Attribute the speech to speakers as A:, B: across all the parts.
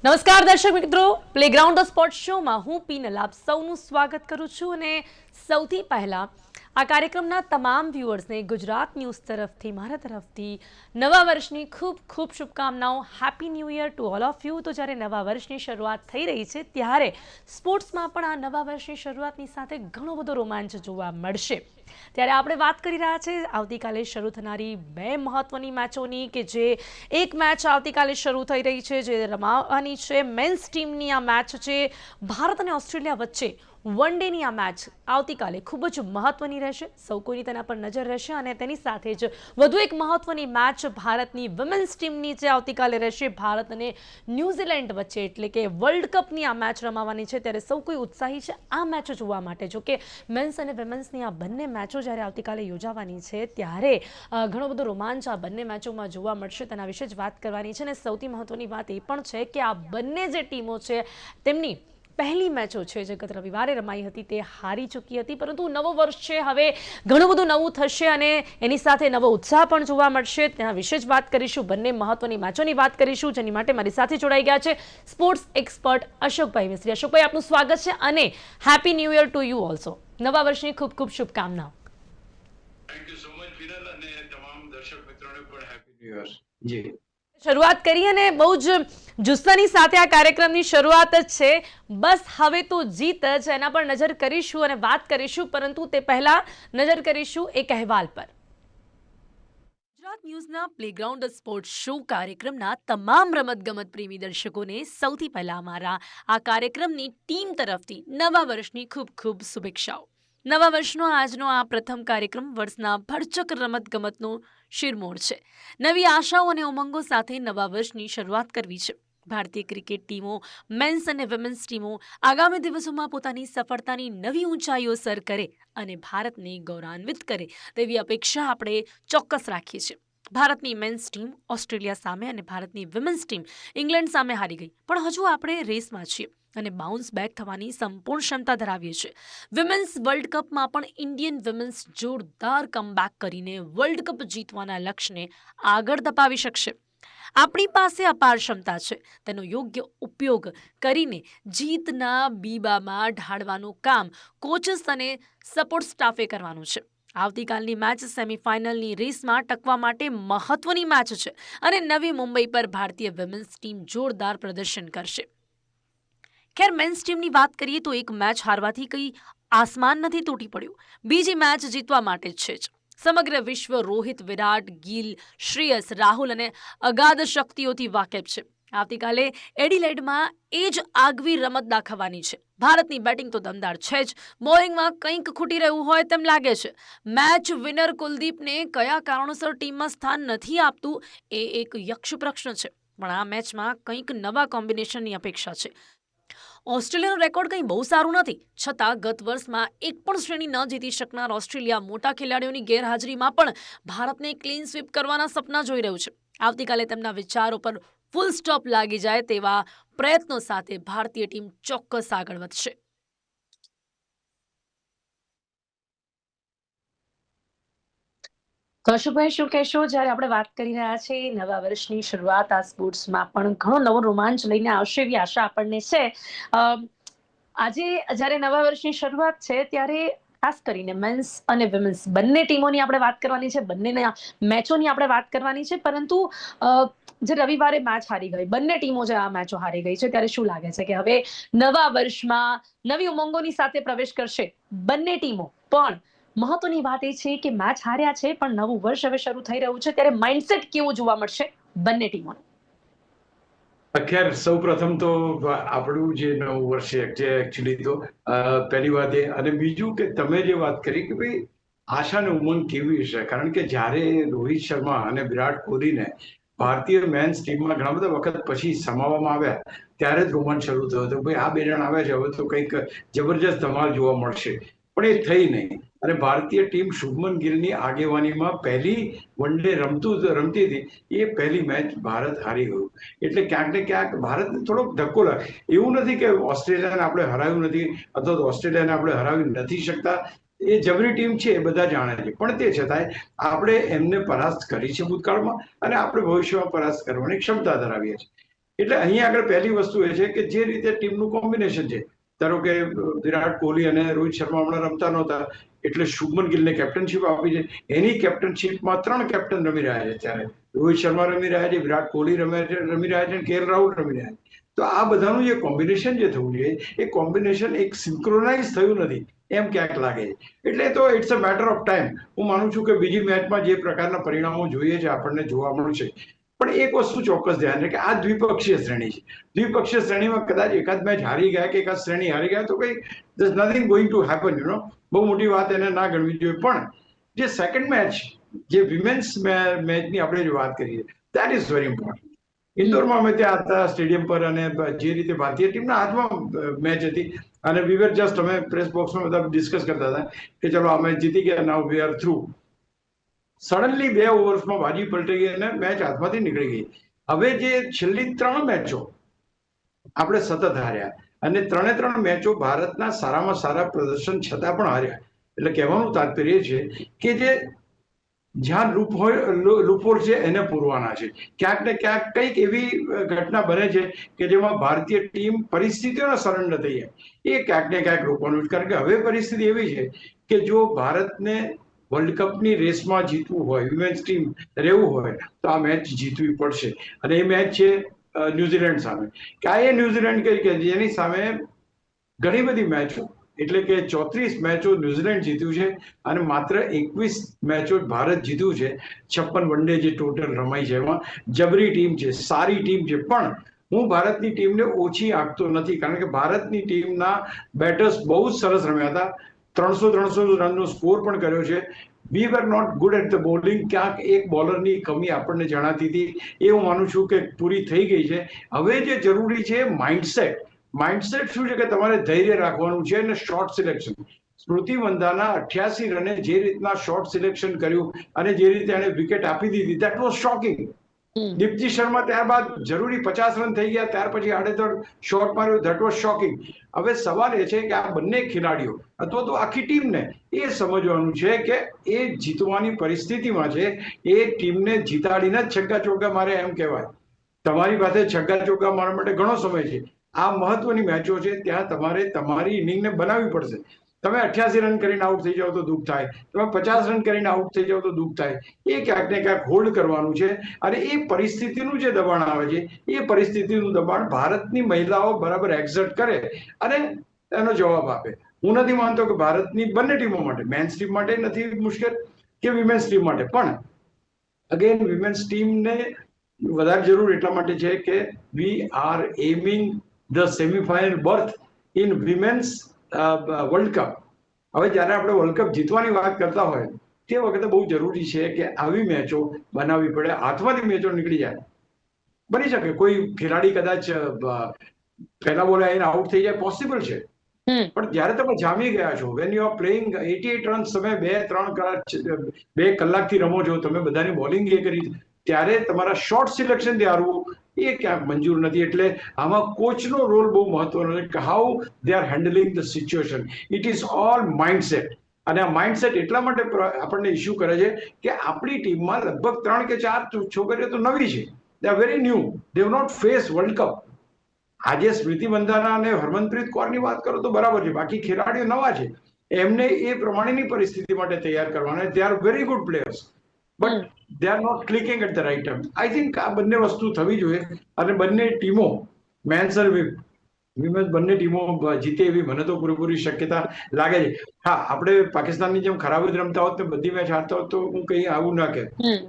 A: નમસ્કાર દર્શક મિત્રો, પ્લેગ્રાઉન્ડ ધ સ્પોર્ટ શોમાં હું પીનલ આપ સૌનું સ્વાગત કરું છું અને સૌથી પહેલા આ કાર્યક્રમના તમામ વ્યુઅર્સને ગુજરાત ન્યૂઝ તરફથી મારા તરફથી નવા વર્ષની ખૂબ ખૂબ શુભકામનાઓ. Happy new year to all of you. તો જ્યારે નવા વર્ષની શરૂઆત થઈ રહી છે ત્યારે સ્પોર્ટ્સમાં પણ આ નવા વર્ષની શરૂઆતની સાથે ઘણો બધો રોમાંચ જોવા મળશે. ત્યારે આપણે વાત કરી રહ્યા છે આવતીકાલે શરૂ થનારી બે મહત્વની મેચોની, કે જે એક મેચ આવતીકાલે શરૂ થઈ રહી છે જે રમાવાની છે મેન્સ ટીમની. આ મેચ છે ભારત અને ઓસ્ટ્રેલિયા વચ્ચે વન ડેની. આ મેચ આવતીકાલે ખૂબ જ મહત્વની રહેશે, સૌ કોઈની તેના પર નજર રહેશે. અને તેની સાથે જ વધુ એક મહત્વની મેચ ભારતની વિમેન્સ ટીમની જે આવતીકાલે રહેશે ભારત અને ન્યૂઝીલેન્ડ વચ્ચે, એટલે કે વર્લ્ડ કપની આ મેચ રમાવાની છે. ત્યારે સૌ કોઈ ઉત્સાહી છે આ મેચ જોવા માટે. જો કે મેન્સ અને વિમેન્સની આ બંને મેચો જ્યારે આવતીકાલે યોજાવાની છે ત્યારે ઘણો બધો રોમાંચ આ બંને મેચોમાં જોવા મળશે. તેના વિશે જ વાત કરવાની છે. અને સૌથી મહત્વની વાત એ પણ છે કે આ બંને જે ટીમો છે તેમની પહેલી મેચો છે જે ગત રવિવારે રમાઈ હતી તે હારી ચૂકી હતી. પરંતુ નવો વર્ષ છે, હવે ઘણું બધું નવું થશે અને એની સાથે નવો ઉત્સાહ પણ જોવા મળશે. તેના વિશે જ વાત કરીશું, બંને મહત્વની મેચોની વાત કરીશું, જેની માટે મારી સાથે જોડાઈ ગયા છે સ્પોર્ટ્સ એક્સપર્ટ અશોકભાઈ મિસ્ત્રી. અશોકભાઈ, આપનું સ્વાગત છે અને happy new year to you also. નવા વર્ષની ખૂબ ખૂબ શુભકામનાઓ.
B: Thank you so much Vinal, અને તમામ દર્શક મિત્રોને પણ હેપી ન્યૂ યર. જી,
A: શરૂઆત કરીએ અને બહુ જ જુસ્સાની સાથે આ કાર્યક્રમની શરૂઆત જ છે. બસ હવે તો જીત જ, એના પર નજર કરીશું અને વાત કરીશું. પરંતુ તે પહેલા નજર કરીશું એક અહેવાલ પર. ગુજરાત ન્યૂઝના પ્લેગ્રાઉન્ડ સ્પોર્ટ શો કાર્યક્રમના તમામ રમતગમત પ્રેમી દર્શકોને સૌથી પહેલા અમારા આ કાર્યક્રમની ટીમ તરફથી નવા વર્ષની ખૂબ ખૂબ શુભેચ્છાઓ. નવા વર્ષનો આજનો આ પ્રથમ કાર્યક્રમ વર્ષના ભરચક રમતગમતનો શિરમોર છે. નવી આશાઓ અને ઉમંગો સાથે નવા વર્ષની શરૂઆત કરવી છે. ભારતીય ક્રિકેટ ટીમો, મેન્સ અને વિમેન્સ ટીમો આગામી દિવસોમાં પોતાની સફળતાની નવી ઊંચાઈઓ સર કરે અને ભારતને ગૌરવાન્વિત કરે તેવી અપેક્ષા આપણે ચોક્કસ રાખીએ છીએ. ભારતની મેન્સ ટીમ ઓસ્ટ્રેલિયા સામે અને ભારતની વિમેન્સ ટીમ ઇંગ્લેન્ડ સામે હારી ગઈ, પણ હજુ આપણે રેસમાં છીએ અને બાઉન્સ બેક થવાની સંપૂર્ણ ક્ષમતા ધરાવીએ છીએ. વિમેન્સ વર્લ્ડ કપમાં પણ ઇન્ડિયન વિમેન્સ જોરદાર કમબેક કરીને વર્લ્ડ કપ જીતવાના લક્ષ્યને આગળ ધપાવી શકશે. આપણી પાસે અપાર ક્ષમતા છે, તેનો યોગ્ય ઉપયોગ કરીને જીતના બીબામાં ઢાળવાનું કામ કોચસ અને સપોર્ટ સ્ટાફે કરવાનું છે. આવતીકાલની મેચ સેમીફાઇનલની રેસમાં ટકવા માટે મહત્વની મેચ છે અને નવી મુંબઈ પર ભારતીય વિમેન્સ ટીમ જોરદાર પ્રદર્શન કરશે. ખેર, મેન્સ ટીમની વાત કરીએ તો એક મેચ હારવાથી કંઈ આસમાન નથી તૂટી પડ્યું. બીજી મેચ જીતવા માટે છે જ. સમગ્ર વિશ્વ રોહિત, વિરાટ, ગિલ, શ્રેયસ, રાહુલ અને અગાધ શક્તિઓથી વાકેફ છે. આવતીકાલે એડિલેડમાં એ જ આગવી રમત દાખવવાની છે. ભારતની બેટિંગ તો દમદાર છે જ, બોલિંગમાં કંઈક ખૂટી રહ્યું હોય તેમ લાગે છે. મેચ વિનર કુલદીપને કયા કારણોસર ટીમમાં સ્થાન નથી આપતું એ એક યક્ષ પ્રશ્ન છે, પણ આ મેચમાં કંઈક નવા કોમ્બિનેશનની અપેક્ષા છે. ઓસ્ટ્રેલિયાનો રેકોર્ડ કંઈ બહુ સારું નથી, છતાં ગત વર્ષમાં એક પણ શ્રેણી ન જીતી શકનાર ઓસ્ટ્રેલિયા મોટા ખેલાડીઓની ગેરહાજરીમાં પણ ભારતને ક્લીન સ્વીપ કરવાના સપના જોઈ રહ્યું છે. આવતીકાલે તેમના વિચારો પર ફૂલ સ્ટોપ લાગી જાય તેવા પ્રયત્નો સાથે ભારતીય ટીમ ચોક્કસ આગળ વધશે. કશુભાઈ, શું કહેશો જ્યારે આપણે વાત કરી રહ્યા છીએ નવા વર્ષની શરૂઆત? આ સ્પોર્ટ્સમાં પણ ઘણો નવો રોમાંચ લઈને આવશે એવી આશા આપણને છે. આજે જ્યારે નવા વર્ષની શરૂઆત છે ત્યારે ખાસ કરીને મેન્સ અને વિમેન્સ બંને ટીમોની આપણે વાત કરવાની છે, બંનેના મેચોની આપણે વાત કરવાની છે. પરંતુ જે રવિવારે મેચ હારી ગઈ, બંને ટીમો જે આ મેચો હારી ગઈ છે, ત્યારે શું લાગે છે કે હવે નવા વર્ષમાં નવી ઉમંગોની સાથે પ્રવેશ કરશે બંને ટીમો? પણ મહત્વની વાત એ છે કે મેચ હાર્યા છે પણ નવું વર્ષ હવે શરૂ થઈ રહ્યું છે, ત્યારે માઇન્ડસેટ કેવું જોવા મળશે બંને ટીમોનું?
B: ખેર, સૌ પ્રથમ તો આપણું જે નવું વર્ષ છે એકચ્યુઅલી તો પહેલી વાત એ, અને બીજું કે તમે જે વાત કરી કે ભાઈ આશા અને ઉમંગ કેવી હશે, કારણ કે જ્યારે રોહિત શર્મા અને વિરાટ કોહલીને ભારતીય મેન્સ ટીમમાં ઘણા બધા વખત પછી સમાવવામાં આવ્યા ત્યારે જ રોમાંચ શરૂ થયો હતો. ભાઈ આ બે જણ આવ્યા છે, હવે તો કંઈક જબરજસ્ત ધમાલ જોવા મળશે, પણ એ થઈ નહીં. અને ભારતીય ટીમ શુભમન ગિલની આગેવાનીમાં પહેલી વન ડે રમતી હતી, એ પહેલી મેચ ભારત હારી ગયું. એટલે ક્યાંક ને ક્યાંક ભારતને થોડોક ધક્કો લાગે. એવું નથી કે ઓસ્ટ્રેલિયાને આપણે હરાવ્યું નથી અથવા તો ઓસ્ટ્રેલિયાને આપણે હરાવી નથી શકતા, એ જબરી ટીમ છે, એ બધા જાણે છે. પણ તે છતાંય આપણે એમને પરાસ્ત કરી છે ભૂતકાળમાં, અને આપણે ભવિષ્યમાં પરાસ્ત કરવાની ક્ષમતા ધરાવીએ છીએ. એટલે અહીંયા આગળ પહેલી વસ્તુ એ છે કે જે રીતે ટીમનું કોમ્બિનેશન છે, ધારો કે વિરાટ કોહલી અને રોહિત શર્મા હમણાં રમતા નહોતા એટલે શુભમન ગિલને કેપ્ટનશીપ આપી છે. એની કેપ્ટનશીપમાં 3 કેપ્ટન રમી રહ્યા છે. ત્યારે રોહિત શર્મા રમી રહ્યા છે, વિરાટ કોહલી રમી રહ્યા છે, કે એલ રાહુલ રમી રહ્યા છે. તો આ બધાનું જે કોમ્બિનેશન જે થવું જોઈએ એ કોમ્બિનેશન એક સિન્ક્રોનાઇઝ થયું નથી એમ ક્યાંક લાગે છે. એટલે તો it's a matter of time. હું માનું છું કે બીજી મેચમાં જે પ્રકારના પરિણામો જોઈએ છે આપણને જોવા મળશે. પણ એક વસ્તુ ચોક્કસ ધ્યાન છે કે આ દ્વિપક્ષીય શ્રેણી છે. દ્વિપક્ષીય શ્રેણીમાં કદાચ એકાદ મેચ હારી ગયા કે એકાદ શ્રેણી હારી ગયા તો કઈ theirs nothing going to happen, બહુ મોટી વાત એને ના ગણવી જોઈએ. પણ જે સેકન્ડ મેચ, જે વિમેન્સ મેચની આપણે જે વાત કરીએ, દેટ ઇઝ વેરી ઇમ્પોર્ટન્ટ. ઇન્દોરમાં અમે ત્યાં હતા સ્ટેડિયમ પર, અને જે રીતે ભારતીય ટીમના હાથમાં મેચ હતી, અને વી વર જસ્ટ, અમે પ્રેસ બોક્સમાં બધા ડિસ્કસ કરતા હતા કે ચલો આ મેચ જીતી ગયા, નાઉ વી આર થ્રુ. સડનલી 2 ઓવર્સમાં બાજી પલટી ગઈ અને મેચ હાથમાંથી નીકળી ગઈ. હવે જે છેલ્લી 3 મેચો આપણે સતત હાર્યા, અને 3 મેચો ભારતના સારામાં સારા પ્રદર્શન છતાં પણ હાર્યા. એટલે કહેવાનું તાત્પર્ય છે કે જે જ્યાં લૂપહોલ છે એને પૂરવાના છે. ક્યાંક ને ક્યાંક કંઈક એવી ઘટના બને છે કે જેમાં ભારતીય ટીમ પરિસ્થિતિઓને સરેન્ડર થઈ જાય, એ ક્યાંક ને ક્યાંક રોકવાનું છે. કારણ કે હવે પરિસ્થિતિ એવી છે કે જો ભારતને વર્લ્ડ કપની રેસમાં જીતવું હોય, વિમેન્સ ટીમ રહેવું હોય, તો આ મેચ જીતવી પડશે. અને એ મેચ છે ન્યુઝીલેન્ડ સામે. કે આ એ ન્યુઝીલેન્ડ કઈ કે જેની સામે ઘણી બધી મેચો, એટલે કે 34 મેચો ન્યુઝીલેન્ડ જીત્યું છે અને માત્ર 21 મેચો ભારત જીત્યું છે. 56 વન ડે જે ટોટલ રમાઈ છે એમાં જબરી ટીમ છે, સારી ટીમ છે. પણ હું ભારતની ટીમને ઓછી આંકતો નથી, કારણ કે ભારતની ટીમના બેટર્સ બહુ જ સરસ રમ્યા હતા. 300 રનનો સ્કોર પણ કર્યો છે. We were not good at the bowling. ક્યાંક એક બોલરની કમી આપણને જણાતી હતી, એ હું માનું છું કે પૂરી થઈ ગઈ છે. હવે જે જરૂરી છે માઇન્ડસેટ. માઇન્ડસેટ શું છે કે તમારે ધૈર્ય રાખવાનું છે અને શોર્ટ સિલેક્શન. સ્મૃતિ મંધાના 88 રને જે રીતના શોર્ટ સિલેક્શન કર્યું અને જે રીતે એને વિકેટ આપી દીધી, that was shocking. Deepti Sharma ત્યારબાદ જરૂરી 50 રન થઈ ગયા, ત્યાર પછી આડેધડ શોટ માર્યો, ધેટ વોઝ શોકિંગ. હવે સવાલ એ છે કે આ બંને ખેલાડીઓ અથવા તો આખી ટીમને એ સમજવાનું છે કે એ જીતવાની પરિસ્થિતિમાં છે. એ ટીમને જીતાડીને જ છગ્ગા ચોગ્ગા મારે એમ કહેવાય. તમારી પાસે છગ્ગા ચોગ્ગા મારવા માટે ઘણો સમય છે. આ મહત્વની મેચો છે, ત્યાં તમારે તમારી ઇનિંગને બનાવવી પડશે. તમે 88 રન કરીને આઉટ થઈ જાઓ તો દુઃખ થાય, તમે 50 રન કરીને આઉટ થઈ જાઓ તો દુઃખ થાય. એ ક્યાંક ને ક્યાંક હોલ્ડ કરવાનું છે. અને એ પરિસ્થિતિનું જે દબાણ આવે છે, એ પરિસ્થિતિનું દબાણ ભારતની મહિલાઓ બરાબર એક્ઝર્ટ કરે અને એનો જવાબ આપે. હું નથી માનતો કે ભારતની બંને ટીમો માટે, મેન્સ ટીમ માટે નથી મુશ્કેલ કે વિમેન્સ ટીમ માટે, પણ અગેન વિમેન્સ ટીમને વધારે જરૂર એટલા માટે છે કે we are aiming the semifinal berth in women's world cup. હવે જ્યારે આપણે વર્લ્ડ કપ જીતવાની વાત કરતા હોય તે વખતે બહુ જરૂરી છે કે આવી મેચો બનાવવી પડે. હાથમાંથી મેચો નીકળી જાય, બની શકે કોઈ ખેલાડી કદાચ પહેલા બોલે આવીને આઉટ થઈ જાય, પોસિબલ છે. પણ જ્યારે તમે જામી ગયા છો, when you are playing 88 runs, તમે 2 કલાકથી રમો છો, તમે બધાની બોલિંગ એ કરી, ત્યારે તમારા શોર્ટ સિલેક્શનથી હારવું એ ક્યાંક મંજૂર નથી. એટલે આમાં કોચનો રોલ બહુ મહત્વનો છે કે how they R handling the situation. It is all mindset. અને આ માઇન્ડસેટ એટલા માટે આપણને ઇસ્યુ કરે છે કે આપણી ટીમમાં લગભગ 3 કે 4 છોકરીઓ તો નવી છે. They are very new. They have not face world cup. આજે સ્મૃતિ મંધાના અને હરમનપ્રીત કૌરની વાત કરો તો બરાબર છે, બાકી ખેલાડીઓ નવા છે. એમને એ પ્રમાણેની પરિસ્થિતિ માટે તૈયાર કરવાના. They are very good players, but they are not clicking at the right time. I think આ બંને વસ્તુ થવી જોઈએ, અને બંને ટીમો, મેન્સ અને વિમેન્સ બંને ટીમો જીતે એવી મને તો પૂરેપૂરી શક્યતા લાગે છે. હા, આપણે પાકિસ્તાનની જેમ ખરાબ જ રમતા હોત ને બધી મેચ હારતા હોત તો હું કઈ આવું ના કહે.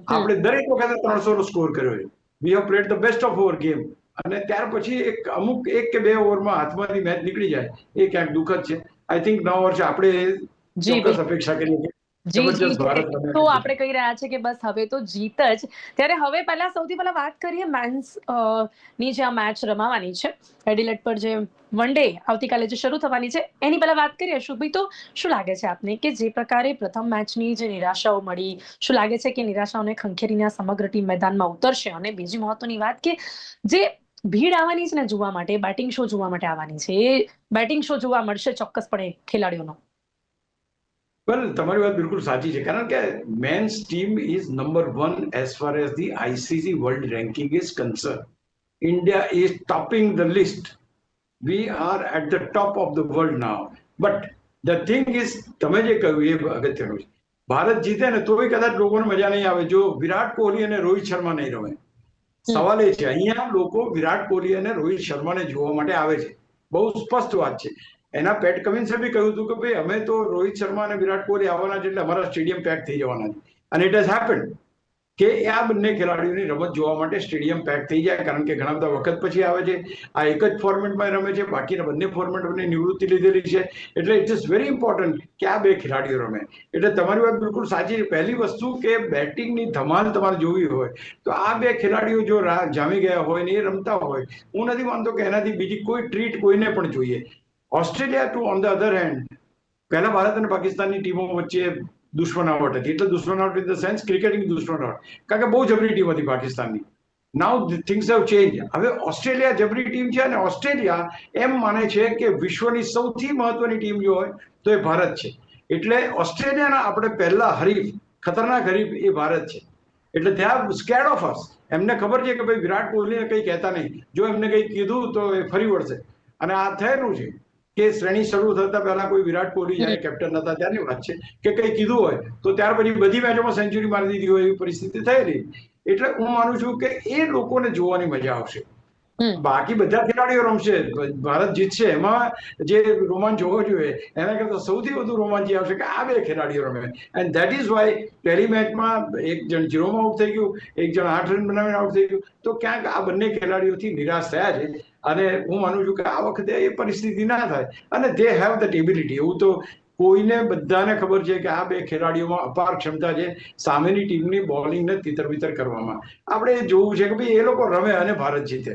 B: આપણે દરેક વખતે 300 નો સ્કોર કર્યો છે. We have played the best of our game. અને ત્યાર પછી અમુક 1 કે 2 ઓવરમાં હાથમાંથી મેચ નીકળી જાય, એ ક્યાંક દુઃખદ છે. આઈ થિંક નવા વર્ષે આપણે ચોક્કસ અપેક્ષા કરીએ કે જબરજસ્ત ભારત રમે.
A: તો આપણે કહી રહ્યા છે કે બસ હવે તો જીત જ. ત્યારે હવે સૌથી પહેલા વાત કરીએ મેન્સ ની જે આ મેચ રમાવાની છે એડિલેડ પર, જે વન ડે આવતીકાલે જે શરૂ થવાની છે, એની પહેલા વાત કરીએ. શુભી, તો શું લાગે છે આપને કે જે પ્રકારે પ્રથમ મેચની જે નિરાશાઓ મળી, શું લાગે છે કે નિરાશાઓને ખંખેરીને સમગ્ર ટીમ મેદાનમાં ઉતરશે? અને બીજી મહત્વની વાત કે જે ભીડ આવવાની છે ને જોવા માટે, બેટિંગ શો જોવા માટે આવવાની છે, એ બેટિંગ શો જોવા મળશે ચોક્કસપણે ખેલાડીઓનો?
B: વેલ, તમારી વાત બિલકુલ સાચી છે, કારણ કે men's team is number 1 as far as the ICC world ranking is concern. India is topping the list. We are at the top of the world now. But the thing is, તમે જે કહ્યું એ અગત્યનું છે. ભારત જીતે ને તોય કદાચ લોકોને મજા નહીં આવે જો વિરાટ કોહલી અને રોહિત શર્મા નહીં રમે. સવાલ એ છે, અહીંયા લોકો વિરાટ કોહલી અને રોહિત શર્માને જોવા માટે આવે છે. બહુ સ્પષ્ટ વાત છે. એના પેટ કમિન્સે બી કહ્યું હતું કે ભાઈ અમે તો રોહિત શર્મા અને વિરાટ કોહલી આવવાના છે એટલે અમારા સ્ટેડિયમ પેક થઈ જવાના છે. અને ઇટ હેઝ હેપન્ડ કે આ બંને ખેલાડીઓની રમત જોવા માટે સ્ટેડિયમ પેક થઈ જાય, કારણ કે ઘણા બધા વખત પછી આવે છે. આ એક જ ફોર્મેટમાં રમે છે, બાકીના બંને ફોર્મેટોની નિવૃત્તિ લીધેલી છે. એટલે ઇટ ઇઝ વેરી ઇમ્પોર્ટન્ટ કે આ બે ખેલાડીઓ રમે. એટલે તમારી વાત બિલકુલ સાચી છે. પહેલી વસ્તુ કે બેટિંગની ધમાલ તમારે જોવી હોય તો આ બે ખેલાડીઓ જો જામી ગયા હોય ને એ રમતા હોય, હું નથી માનતો કે એનાથી બીજી કોઈ ટ્રીટ કોઈને પણ જોઈએ. Australia too on the other hand, પહેલા ભારત અને પાકિસ્તાનની ટીમો વચ્ચે દુશ્મનાવટ હતી. એટલે દુશ્મનાવટ ઇન ધ સેન્સ ક્રિકેટિંગ દુશ્મનાવટ, કારણ કે બહુ જબરી ટીમ હતી પાકિસ્તાનની. Now things have change. હવે ઓસ્ટ્રેલિયા જબરી ટીમ છે અને ઓસ્ટ્રેલિયા એમ માને છે કે વિશ્વની સૌથી મહત્વની ટીમ જો હોય તો એ ભારત છે. એટલે ઓસ્ટ્રેલિયાના આપણે પહેલા હરીફ, ખતરનાક હરીફ એ ભારત છે. એટલે they are scared of us. એમને ખબર છે કે ભાઈ વિરાટ કોહલીને કંઈ કહેતા નહીં, જો એમને કંઈ કીધું તો એ ફરી વળશે. અને આ થયેલું છે કે શ્રેણી શરૂ થતા પહેલા કોઈ વિરાટ કોહલી જયારે કેપ્ટન હતા ત્યારની વાત છે કે કંઈ કીધું હોય તો ત્યાર પછી બધી મેચોમાં સેન્ચુરી મારી દીધી હોય એવી પરિસ્થિતિ થયેલી. એટલે હું માનું છું કે એ લોકોને જોવાની મજા આવશે. બાકી બધા ખેલાડીઓ રમશે, ભારત જીતશે, એમાં જે રોમાંચ હોવો જોઈએ એના કરતા સૌથી વધુ રોમાંચ આવશે કે આ બે ખેલાડીઓ રમે. એન્ડ ધેટ ઇઝ વાય પહેલી મેચમાં એક જણ 0માં આઉટ થઈ ગયું, એક જણ 8 રન બનાવીને આઉટ થઈ ગયું. તો ક્યાંક આ બંને ખેલાડીઓથી નિરાશ થયા છે. અને હું માનું છું કે આ વખતે એ પરિસ્થિતિ ના થાય. અને દે હેવ ધ એબિલિટી. એવું તો કોઈને બધાને ખબર છે કે આ બે ખેલાડીઓમાં અપાર ક્ષમતા છે સામેની ટીમની બોલિંગને તિતર-બિતર કરવામાં. આપણે એ જોવું છે કે ભાઈ એ લોકો રમે અને ભારત જીતે.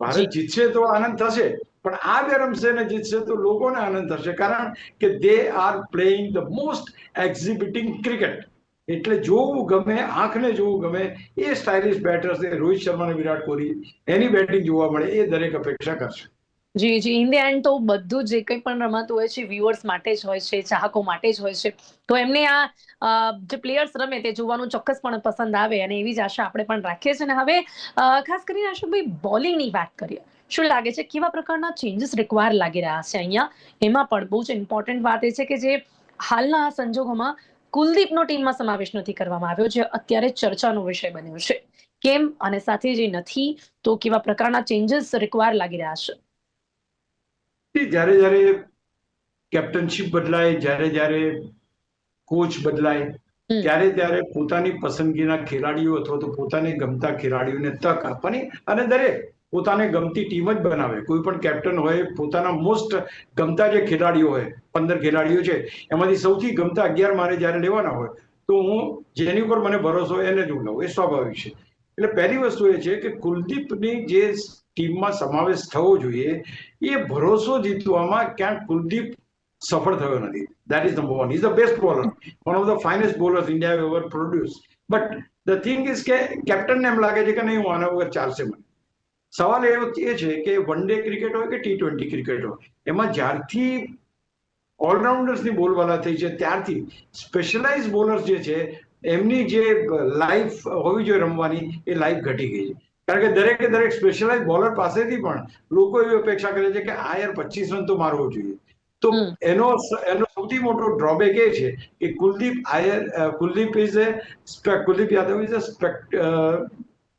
B: ભારત જીતશે તો આનંદ થશે, પણ આ બે રમશે ને જીતશે તો લોકોને આનંદ થશે, કારણ કે they are playing the most exhibiting cricket. એટલે જોવું ગમે, આંખને જોવું ગમે એ સ્ટાઇલિશ બેટર્સ રોહિત શર્મા અને વિરાટ કોહલી એની બેટિંગ જોવા મળે એ દરેક અપેક્ષા કરશે.
A: જી જી, ઇન ધ એન્ડ તો બધું જે કંઈ પણ રમાતું હોય છે વ્યુઅર્સ માટે જ હોય છે, ચાહકો માટે જ હોય છે. તો એમને આ જે પ્લેયર્સ રમે તે જોવાનું ચોક્કસપણે પસંદ આવે અને એવી જ આશા આપણે પણ રાખીએ છીએ. અને હવે ખાસ કરીને અશોકભાઈ, બોલિંગની વાત કરીએ. શું લાગે છે કેવા પ્રકારના ચેન્જીસ રિક્વાયર લાગી રહ્યા છે અહીંયા? એમાં પણ બહુ જ ઇમ્પોર્ટન્ટ વાત એ છે કે જે હાલના આ સંજોગોમાં કુલદીપનો ટીમમાં સમાવેશ નથી કરવામાં આવ્યો, જે અત્યારે ચર્ચાનો વિષય બન્યો છે. કેમ, અને સાથે જે નથી તો કેવા પ્રકારના ચેન્જીસ રિક્વાયર લાગી રહ્યા છે?
B: જ્યારે જ્યારે કેપ્ટનશીપ બદલાય, જ્યારે જ્યારે કોચ બદલાય, ત્યારે ત્યારે પોતાની પસંદગીના ખેલાડીઓ અથવા તો પોતાને ગમતા ખેલાડીઓને તક આપવાની, અને દરેક પોતાને ગમતી ટીમ જ બનાવે. કોઈ પણ કેપ્ટન હોય પોતાના મોસ્ટ ગમતા જે ખેલાડીઓ હોય, 15 ખેલાડીઓ છે એમાંથી સૌથી ગમતા 11 મારે જ્યારે લેવાના હોય તો હું જેની ઉપર મને ભરોસો હોય એને જ હું લઉં. એ સ્વાભાવિક છે. એટલે પહેલી વસ્તુ એ છે કે કુલદીપની જે ટીમમાં સમાવેશ થવો જોઈએ એ ભરોસો જીતવામાં ક્યાંક કુલદીપ સફળ થયો નથી. That is number one. Is the best bowler, one of the finest bowlers India ever produce. But the thing is કે કેપ્ટનને એમ લાગે છે કે નહીં, હું આના વગર ચાલશે મને. સવાલ એ છે કે વન ડે ક્રિકેટ હોય કે T20 ક્રિકેટ હોય, એમાં જ્યારથી ઓલરાઉન્ડર્સની બોલબાલા થઈ છે ત્યારથી સ્પેશિયલાઇઝ બોલર્સ જે છે એમની જે લાઈફ હોવી જોઈએ રમવાની એ લાઈફ ઘટી ગઈ છે. કારણ કે દરેક સ્પેશિયલાઇઝ બોલર પાસેથી પણ લોકો એવી અપેક્ષા કરે છે કે આ યાર 25 રન તો મારવો જોઈએ. તો એનો સૌથી મોટો ડ્રોબેક એ છે કે કુલદીપ યાદવ ઇઝ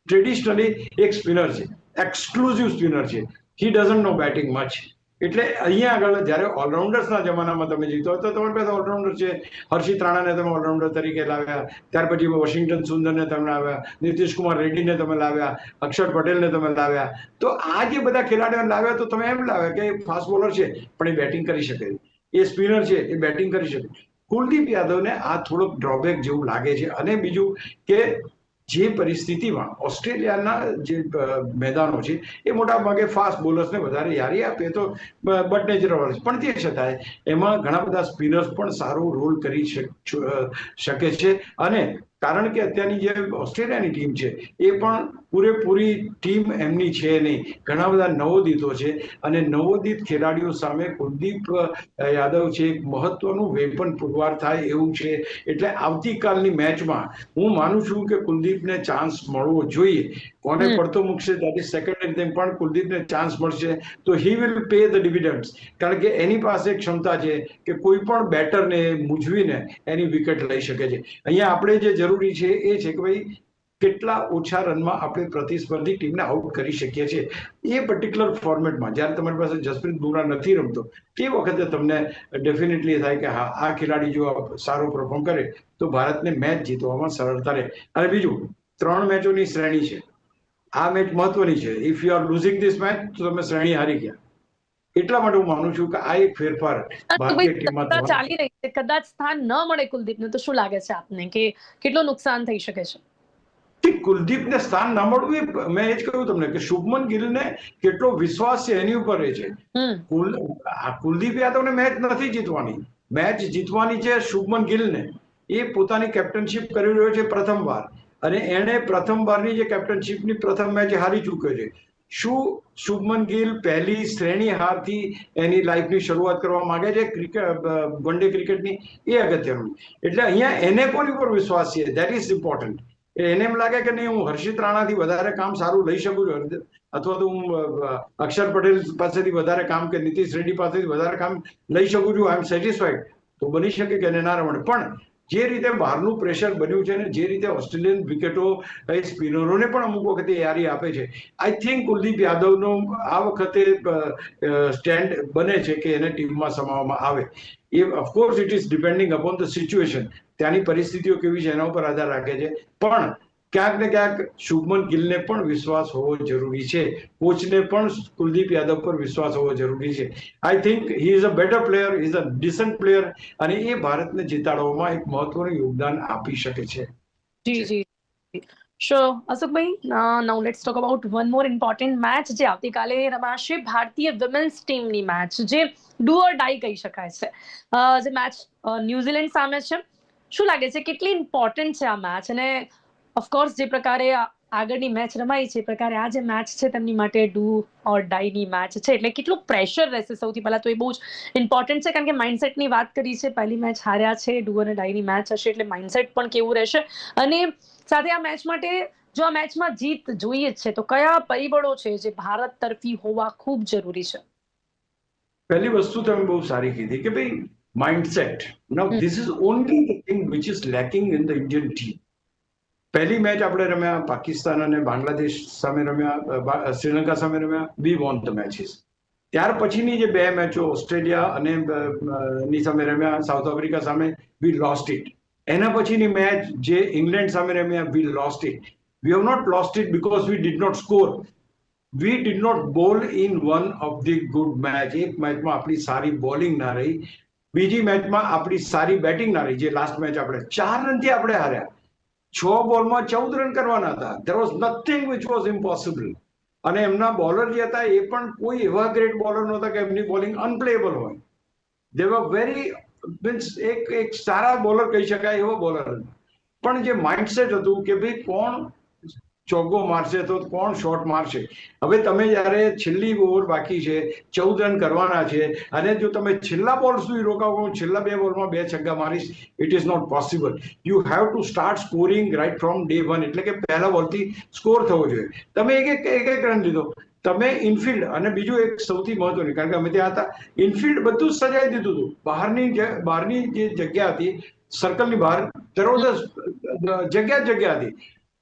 B: ટ્રેડિશનલી એક સ્પિનર છે, એક્સક્લુઝિવ સ્પિનર છે. હી ડઝન્ટ નો બેટિંગ મચ. એટલે અહીંયા આગળ જ્યારે ઓલરાઉન્ડર્સના જમાનામાં તમે જીતો તો તમારી પાસે ઓલરાઉન્ડર છે. હર્ષિત રાણાને તમે ઓલરાઉન્ડર તરીકે લાવ્યા, ત્યાર પછી વોશિંગ્ટન સુંદરને તમે લાવ્યા, નીતિશ કુમાર રેડ્ડીને તમે લાવ્યા, અક્ષર પટેલને તમે લાવ્યા. તો આ જે બધા ખેલાડીઓને લાવ્યા તો તમે એમ લાવ્યા કે ફાસ્ટ બોલર છે પણ એ બેટિંગ કરી શકે, એ સ્પિનર છે એ બેટિંગ કરી શકે. કુલદીપ યાદવને આ થોડોક ડ્રોબેક જેવું લાગે છે. અને બીજું કે જે પરિસ્થિતિમાં ઓસ્ટ્રેલિયાના જે મેદાનો છે એ મોટા ભાગે ફાસ્ટ બોલર્સને વધારે યારી આપે તો બટ નેચરલ છે, પણ તે છતાંય એમાં ઘણા બધા સ્પિનર્સ પણ સારો રોલ કરી શકે છે. અને કારણ કે અત્યારની જે ઓસ્ટ્રેલિયાની ટીમ છે એ પણ પૂરેપૂરી ટીમ એમની છે નહીં, ઘણા બધા નવોદિતો છે. અને નવોદિત ખેલાડીઓ સામે કુલદીપ યાદવ છે એક મહત્વનું વેપન પુરવાર થાય એવું છે. એટલે આવતીકાલની મેચમાં હું માનું છું કે કુલદીપને ચાન્સ મળવો જોઈએ. કોને પડતો મૂકશે દેટ ઇઝ સેકન્ડરી થિંગ, પણ કુલદીપને ચાન્સ મળશે તો હી વિલ પે ધ ડિવિડન્ડ્સ, કારણ કે એની પાસે ક્ષમતા છે કે કોઈ પણ બેટરને મૂંઝવીને એની વિકેટ લઈ શકે છે. અહીંયા આપણે જે જરૂરી છે એ છે કે ભાઈ કેટલા ઓછા રનમાં આપણે પ્રતિસ્પર્ધી ટીમને આઉટ કરી શકીએ છીએ. એ પર્ટિક્યુલર ફોર્મેટમાં જ્યારે તમારી પાસે જસપ્રીત બુમરાહ નથી રમતો તે વખતે તમને ડેફિનેટલી થાય કે હા, આ ખેલાડી જો સારો પરફોર્મ કરે તો ભારતને મેચ જીતવામાં સરળતા રહે. અને બીજું, 3 મેચોની શ્રેણી છે. આ મેચ મહત્વની છે. If you are losing this match તો તમે શ્રેણી હારી ગયા. એટલા માટે હું માનું છું કે આ એક ફેરફાર ભારતીય ટીમમાં
A: ચાલી રહી છે. કદાચ સ્થાન ન મળે કુલદીપને તો શું લાગે છે આપને કે કેટલું નુકસાન થઈ શકે છે?
B: કુલદીપને સ્થાન ન મળવું, મેં એ જ કહ્યું તમને કે શુભમન ગિલને કેટલો વિશ્વાસ છે એની ઉપર રહે છે. કુલદીપ યાદવને મેચ નથી જીતવાની, મેચ જીતવાની છે શુભમન ગિલને. એ પોતાની કેપ્ટનશીપ કરી રહ્યો છે પ્રથમવાર, અને એણે પ્રથમવારની જે કેપ્ટનશીપની પ્રથમ મેચ હારી ચૂક્યો છે. શું શુભમન ગિલ પહેલી શ્રેણી હારથી એની લાઈફની શરૂઆત કરવા માંગે છે વન ડે ક્રિકેટની? એ અગત્યનું. એટલે અહીંયા એને કોની ઉપર વિશ્વાસ છે, ધેટ ઇઝ ઇમ્પોર્ટન્ટ. એને એમ લાગે કે નહીં, હું હર્ષિત રાણાથી વધારે કામ સારું લઈ શકું છું, અથવા તો હું અક્ષર પટેલ પાસેથી વધારે કામ કે નીતિશ રેડ્ડી પાસેથી વધારે કામ લઈ શકું છું, આઈ એમ સેટિસ્ફાઈડ, તો બની શકે કે એને ના રમણે. પણ જે રીતે બહારનું પ્રેશર બન્યું છે ને જે રીતે ઓસ્ટ્રેલિયન વિકેટો સ્પિનરોને પણ અમુક વખતે યારી આપે છે, આઈ થિંક કુલદીપ યાદવનો આ વખતે સ્ટેન્ડ બને છે કે એને ટીમમાં સમાવવામાં આવે. એ of course it is depending upon the situation, ત્યાંની પરિસ્થિતિઓ કેવી છે એના ઉપર આધાર રાખે છે. પણ ક્યાંક ને ક્યાંક શુભમન ગિલને પણ વિશ્વાસ હોવો જરૂરી છે, કોચને પણ કુલદીપ યાદવ પર વિશ્વાસ હોવો જરૂરી છે. I think he is a better player, he is a decent player, અને એ ભારતને જીતાડવામાં એક મહત્વનું યોગદાન આપી શકે છે.
A: જી જી sure Ashokbhai. Now let's talk about one more important match જે આવતીકાલે રમાશે, ભારતીય વિમેન્સ ટીમની મેચ, જે ડુ ઓર ડાઈ કહી શકાય છે. જે મેચ ન્યુઝીલેન્ડ સામે છે, શું લાગે છે કેટલી ઇમ્પોર્ટન્ટ છે આ મેચ? અને ઓફકોર્સ જે પ્રકારે આગળની મેચ રમાઈ છે એ પ્રકારે આ જે મેચ છે તેમની માટે ડુ ઓર ડાઈની મેચ છે, એટલે કેટલું પ્રેશર રહેશે? સૌથી પહેલા તો એ બહુ જ ઇમ્પોર્ટન્ટ છે, કારણ કે માઇન્ડસેટની વાત કરી છે. પહેલી મેચ હાર્યા છે, ડુ અને ડાઈની મેચ હશે એટલે માઇન્ડસેટ પણ કેવું રહેશે? અને સાથે આ મેચ માટે જો આ મેચમાં જીત જોઈએ છે તો કયા પરિબળો છે જે ભારત તરફી હોવા ખૂબ જરૂરી છે?
B: પહેલી વસ્તુ તમે બહુ સારી કીધી કે ભાઈ mindset. Now this is only the thing which is lacking in the Indian team. પહેલી મેચ આપણે રમ્યા પાકિસ્તાન અને બાંગ્લાદેશ સામે રમ્યા, શ્રીલંકા સામે રમ્યા, વી વોન ધ મેચીસ. ત્યાર પછીની જે 2 મેચો ઓસ્ટ્રેલિયા અને ની સામે રમ્યા, સાઉથ આફ્રિકા સામે, વી લોસ્ટ ઇટ. એના પછીની મેચ જે ઇંગ્લેન્ડ સામે રમ્યા, we lost it. We have not lost it because we did not score, we did not bowl in one of the good match. એક મેચમાં આપણી સારી બોલિંગ ના રહી, બીજી મેચમાં આપણી સારી બેટિંગ ના રહી. જે લાસ્ટ મેચ આપણે 4 રનથી આપણે હાર્યા, 6 બોલમાં 14 રન કરવાના હતા. There was nothing which was impossible. અને એમના બોલર જે હતા એ પણ કોઈ એવા ગ્રેટ બોલર નહોતા કે એમની બોલિંગ અનપ્લેએબલ હોય. દે વર વેરી મીન્સ એક સારા બોલર કહી શકાય એવો બોલર. પણ જે માઇન્ડસેટ હતું કે ભાઈ કોણ ચોગ્ગો મારશે તો કોણ શોટ મારશે. હવે તમે જ્યારે છેલ્લી ઓવર બાકી છે, 14 રન કરવાના છે, અને જો તમે છેલ્લા બોલ સુધી રોકાવો, છેલ્લા 2 બોલમાં 2 છગ્ગા મારીશ, it is not possible. You have to start scoring right from day 1, એટલે કે પહેલા બોલથી સ્કોર થવો જોઈએ. તમે એક રન લીધો, તમે ઇનફિલ્ડ, અને બીજું એક સૌથી મહત્વનું, કારણ કે અમે ત્યાં હતા, ઇનફિલ્ડ બધું સજાઈ દીધું હતું. બહારની જે જગ્યા હતી, સર્કલની બહાર જગ્યા હતી.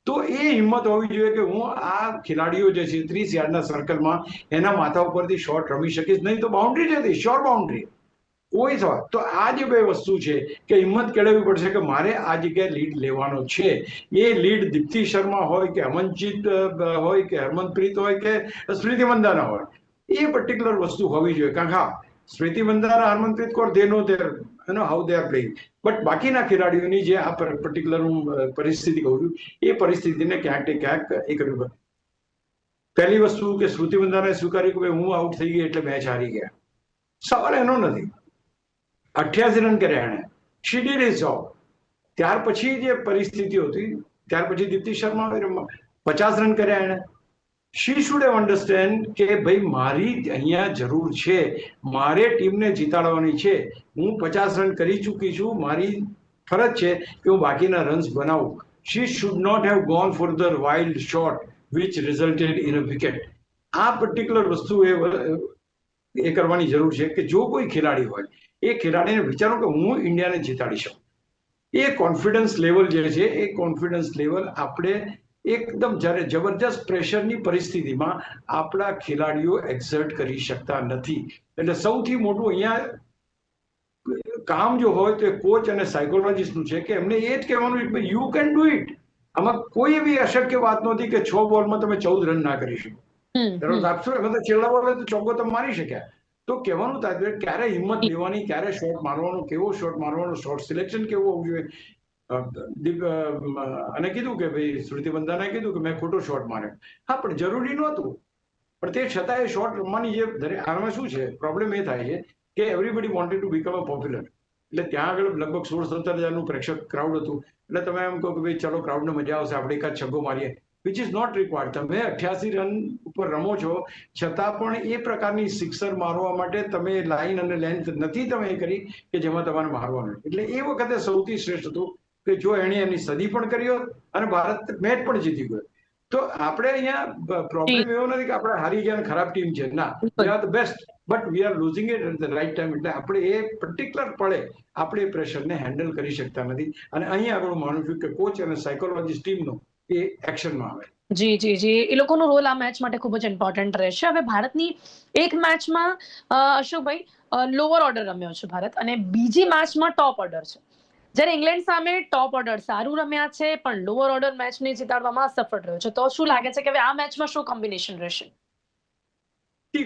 B: તો એ હિંમત હોવી જોઈએ કે હું આ ખેલાડીઓ જે છે 30 યાર્ડના સર્કલમાં એના માથા ઉપરથી શોટ રમી શકીશ, નહીં તો બાઉન્ડ્રી જ હતી, શ્યોર બાઉન્ડ્રી. કોઈ સવાલ. તો આ જે 2 વસ્તુ છે કે હિંમત કેળવવી પડશે કે મારે આ જગ્યાએ લીડ લેવાનો છે. એ લીડ દીપ્તિ શર્મા હોય કે અમનજીત હોય કે હરમનપ્રીત હોય કે સ્મૃતિ મંદાના હોય, એ પર્ટિક્યુલર વસ્તુ હોવી જોઈએ. કારણ કે હા, Smriti Mandhana, Harmanpreet Kaur, they know there how they are playing. But બાકીના ખેલાડીઓની જે આ પર્ટિક્યુલર હું પરિસ્થિતિ કહું છું, એ પરિસ્થિતિને ક્યાંક ને ક્યાંક એ કર્યું. પહેલી વસ્તુ કે સ્મૃતિ મંદાને સ્વીકાર્યું કે હું આઉટ થઈ ગઈ એટલે મેચ હારી ગયા. સવાલ એનો નથી. 88 રન કર્યા એણે, શી ડીડ હિઝ જોબ. ત્યાર પછી જે પરિસ્થિતિઓ હતી, ત્યાર પછી દીપ્તિ શર્મા 50 રન કર્યા એણે. શી શુડ હેવ અન્ડરસ્ટેન્ડ કે ભાઈ મારી અહીંયા જરૂર છે, મારે ટીમને જીતાડવાની છે, હું 50 રન કરી ચૂકી છું, મારી ફરજ છે કે હું બાકીના રન્સ બનાવું. She should not have gone for the wild shot which resulted in a wicket. આ પર્ટિક્યુલર વસ્તુ એ કરવાની જરૂર છે કે જો કોઈ ખેલાડી હોય એ ખેલાડીને વિચારો કે હું ઇન્ડિયાને જીતાડી શકું. એ કોન્ફિડન્સ લેવલ જે છે એ કોન્ફિડન્સ લેવલ આપણે એકદમ જ્યારે જબરજસ્ત પ્રેશરની પરિસ્થિતિમાં આપણા ખેલાડીઓ એક્ઝર્ટ કરી શકતા નથી. એટલે સૌથી મોટું અહીંયા કામ જો હોય તો કોચ અને સાયકોલોજીસ્ટનું છે કે એમને એ જ કહેવાનું યુ કેન ડુ ઇટ. આમાં કોઈ એવી અશક્ય વાત નહોતી કે 6 બોલમાં તમે 14 રન ના કરી શકો. છેલ્લા બોલે તો ચોગ્ગો તમે મારી શક્યા. તો કહેવાનું તાત્પર્ય ક્યારે હિંમત લેવાની, ક્યારે શોટ મારવાનો, કેવો શોટ મારવાનો, શોટ સિલેક્શન કેવું હોવું જોઈએ. અને કીધું કે ભાઈ સ્મૃતિ મંધાનાએ કીધું કે મેં ખોટો શોટ માર્યો. હા, પણ જરૂરી નહોતું. પણ તે છતાં એ શોટ રમવાની જે આમાં શું છે પ્રોબ્લેમ એ થાય છે કે everybody wanted to become a popular. એટલે ત્યાં આગળ લગભગ 16-17 હજારનું પ્રેક્ષક ક્રાઉડ હતું. એટલે તમે એમ કહો કે ભાઈ ચલો ક્રાઉડને મજા આવશે, આપણે એકાદ છગ્ગો મારીએ, વિચ ઇઝ નોટ રિક્વાયર્ડ. તમે 88 રન ઉપર રમો છો છતાં પણ એ પ્રકારની સિક્સર મારવા માટે તમે લાઈન અને લેન્થ નથી તમે એ કરી કે જેમાં તમારે મારવાનું. એટલે એ વખતે સૌથી શ્રેષ્ઠ હતું કે જો એણે એની સદી પણ કરી હોત અને ભારત મેચ પણ જીતી ગયો. તો આપણે અહીંયા પ્રોબ્લેમ એવો નથી કે આપણે હારી ગયા ખરાબ ટીમ છે. ના, we are the best, but we are losing it at the right time. એટલે આપણે એ પર્ટિક્યુલર પળે આપણે એ પ્રેશરને હેન્ડલ કરી શકતા નથી. અને અહીંયા આગળ માનું છું કે કોચ અને સાયકોલોજીસ્ટ ટીમનો એ એક્શનમાં આવે.
A: જી, એ લોકોનો રોલ આ મેચ માટે ખૂબ જ ઇમ્પોર્ટન્ટ રહેશે. હવે ભારતની એક મેચમાં અશોકભાઈ લોઅર ઓર્ડર રમ્યો છે ભારત, અને બીજી મેચમાં ટોપ ઓર્ડર છે. જ્યારે ઇંગ્લેન્ડ સામે ટોપ ઓર્ડર સારું રમ્યા છે પણ લોઅર ઓર્ડર મેચને જીતાડવામાં સફળ રહ્યો છે. તો શું લાગે છે કે હવે આ મેચમાં શું કોમ્બિનેશન રહેશે?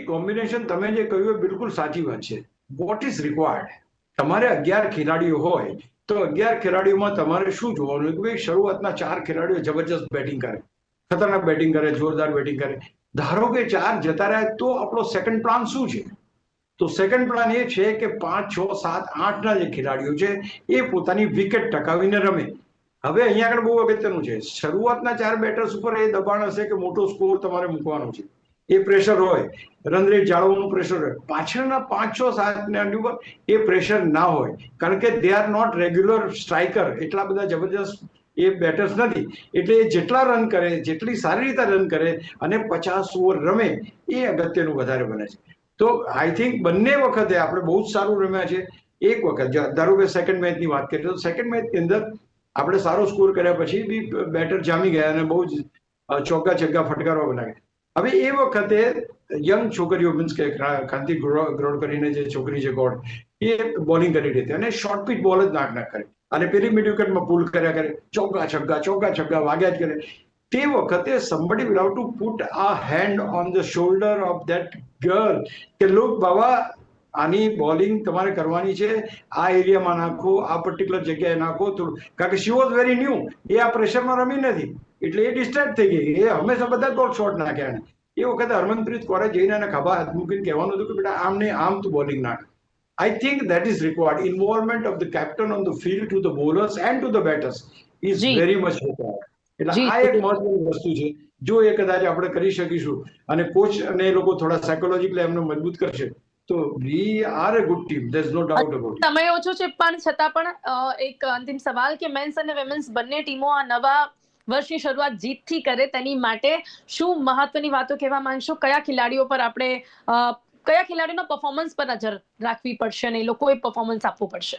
B: કોમ્બિનેશન તમે જે કહ્યું એ બિલકુલ સાચી વાત છે. What is required? તમારે 11 ખેલાડીઓ હોય તો 11 ખેલાડીઓમાં તમારે શું જોવાનું કે ભાઈ શરૂઆતના 4 ખેલાડીઓ જબરજસ્ત બેટિંગ કરે, ખતરનાક બેટિંગ કરે, જોરદાર બેટિંગ કરે. ધારો કે 4 જતા રહ્યા તો આપણો સેકન્ડ પ્લાન શું છે? તો સેકન્ડ પ્લાન એ છે કે 5, 6, 7, 8ના જે ખેલાડીઓ છે એ પોતાની વિકેટ ટકાવીને રમે. હવે અહીંયા આગળ બહુ અગત્યનું છે, શરૂઆતના 4 બેટર્સ ઉપર એ દબાણ હશે કે મોટો સ્કોર તમારે મૂકવાનો છે, એ પ્રેશર હોય, રન રેટ જાળવવાનું પ્રેશર હોય. પાછળના 5, 6, 7 ઉપર એ પ્રેશર ના હોય, કારણ કે they are not regular striker. એટલા બધા જબરજસ્ત એ બેટર્સ નથી. એટલે એ જેટલા રન કરે, જેટલી સારી રીતે રન કરે અને 50 ઓવર રમે એ અગત્યનું વધારે બને છે. તો આઈ થિંક બંને વખતે આપણે બહુ જ સારું રમ્યા છે. એક વખત ધારો કે સેકન્ડ મેચની વાત કરીએ તો સેકન્ડ મેચની અંદર આપણે સારો સ્કોર કર્યા પછી બી બેટર જામી ગયા અને બહુ જ ચોગ્ગા છગ્ગા ફટકારવા બનાવ્યા. હવે એ વખતે યંગ છોકરીઓ મીન્સ કે કાંતિ ગ્રોડ કરીને જે છોકરી છે ગોડ, એ બોલિંગ કરી રહી હતી અને શોર્ટ પિચ બોલ જ નાક કરે અને પેલી મિડ વિકેટમાં પુલ કર્યા કરે, ચોગ્ગા છગ્ગા વાગ્યા જ કરે. તે વખતે somebody will have to put a hand on the shoulder of that girl કે લોક બાબા આની બોલિંગ તમારે કરવાની છે, આ એરિયામાં નાખો, આ પર્ટિક્યુલર જગ્યાએ નાખો. કારણ કે શી વોઝ વેરી ન્યૂ, એ આ પ્રેશરમાં રમી નથી એટલે એ ડિસ્ટર્બ થઈ ગઈ. એ હંમેશા બધા બોલ શોર્ટ નાખ્યા. એ વખતે હરમનપ્રીત કૌરે જઈને એને ખભા હાથ મૂકીને કહેવાનું હતું કે બેટા આમ નહીં આમ તું બોલિંગ નાખ. I think that is required. Involvement of the captain on the field to the bowlers and to the batters is very much required. એટલે આ એક મહત્વની વસ્તુ છે. જો એ કદાચ આપણે કરી શકીશું અને કોચ અને એ લોકો થોડા સાયકોલોજીકલી એમને મજબૂત કરશે તો we are a good team. There is no doubt about it.
A: સમય ઓછો છે પણ છતાં પણ એક અંતિમ સવાલ કે મેન્સ અને વિમેન્સ બંને ટીમો આ નવા વર્ષની શરૂઆત જીતથી કરે તેની માટે શું મહત્વની વાતો કહેવા માંગશો? કયા ખેલાડીઓ પર આપણે કયા ખેલાડીનો પરફોર્મન્સ પર નજર રાખવી પડશે અને એ લોકોએ પરફોર્મન્સ આપવું પડશે?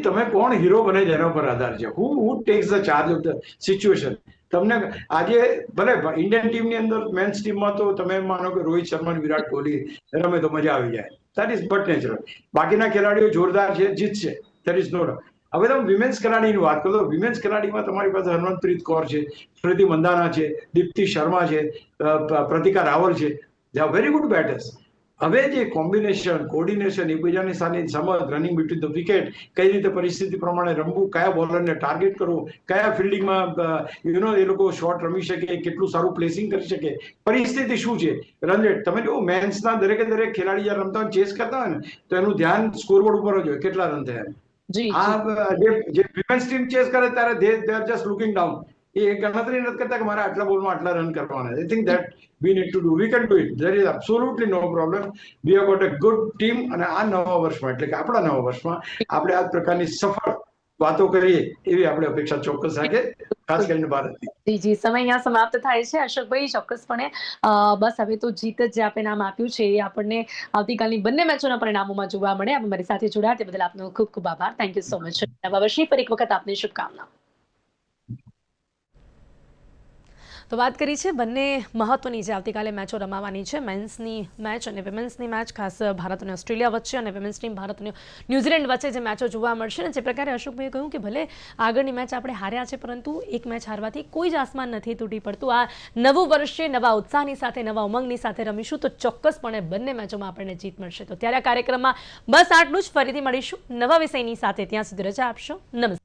B: તમે કોણ હીરો બને જેના પર આધાર છે. Who takes the charge of the situation. તમને આજે ભલે ઇન્ડિયન ટીમની અંદર મેન્સ ટીમમાં તો તમે માનો કે રોહિત શર્મા અને વિરાટ કોહલી રમે તો મજા આવી જાય, દેટ ઇઝ બટ નેચરલ. બાકીના ખેલાડીઓ જોરદાર છે, જીતશે, દેટ ઇઝ નો ડાઉટ. હવે તમે વિમેન્સ ખેલાડીની વાત કરો તો વિમેન્સ ખેલાડીમાં તમારી પાસે હરમનપ્રીત કૌર છે, સ્મૃતિ મંધાના છે, દીપ્તિ શર્મા છે, પ્રતિકા રાવલ છે, they are very good betters. હવે જે કોમ્બિનેશન, કોર્ડિનેશન, એકબીજાની સાથે સમજ, રનિંગ બિટવીન ધ વિકેટ, કઈ રીતે પરિસ્થિતિ પ્રમાણે રમવું, કયા બોલરને ટાર્ગેટ કરવું, કયા ફિલ્ડિંગમાં એ લોકો શોટ રમી શકે, કેટલું સારું પ્લેસિંગ કરી શકે, પરિસ્થિતિ શું છે, રન રેટ. તમે જો મેન્સના દરેક ખેલાડી જ્યારે રમતા હોય ચેસ કરતા હોય ને તો એનું ધ્યાન સ્કોરબોર્ડ ઉપર જ હોય, કેટલા રન થયા. આ જે વિમેન્સ ટીમ ચેસ કરે ત્યારે they are just looking down. એ ગણતરી નથી કરતા કે મારે આટલા બોલમાં આટલા રન કરવાના. I think that we need to do, we can do it, there is absolutely no problem. We have got a good team. અને આ નવા વર્ષમાં એટલે કે આપણા નવા વર્ષમાં આપણે આ પ્રકારની સફળ વાતો કરીએ એવી આપણે અપેક્ષા ચોક્કસ રાખીએ, ખાસ કરીને ભારતની.
A: જી સમય અહીંયા સમાપ્ત થાય છે અશોકભાઈ. ચોક્કસપણે બસ હવે તો જીત જ જે આપણે નામ આપ્યું છે એ આપણને આવતીકાલની બંને મેચોના પરિણામોમાં જોવા મળે. આપ મારી સાથે જોડાયા તે બદલ આપનો ખૂબ ખૂબ આભાર. Thank you so much. નવા વર્ષની ફરી એક વખત આપને શુભકામના. તો વાત કરી છે બંને મહત્વની જે આવતીકાલે મેચો રમાવાની છે, મેન્સની મેચ અને વિમેન્સની મેચ, ખાસ ભારત અને ઓસ્ટ્રેલિયા વચ્ચે અને વિમેન્સ ટીમ ભારત અને ન્યૂઝીલેન્ડ વચ્ચે જે મેચો જોવા મળશે. ને જે પ્રકારે અશોકભાઈએ કહ્યું કે ભલે આગળની મેચ આપણે હાર્યા છે, પરંતુ એક મેચ હારવાથી કોઈ જ આસમાન નથી તૂટી પડતું. આ નવું વર્ષે નવા ઉત્સાહની સાથે, નવા ઉમંગની સાથે રમીશું તો ચોક્કસપણે બંને મેચોમાં આપણને જીત મળશે. તો ત્યારે આ કાર્યક્રમમાં બસ આટલું જ. ફરીથી મળીશું નવા વિષયની સાથે. ત્યાં સુધી રજા આપશો. નમસ્કાર.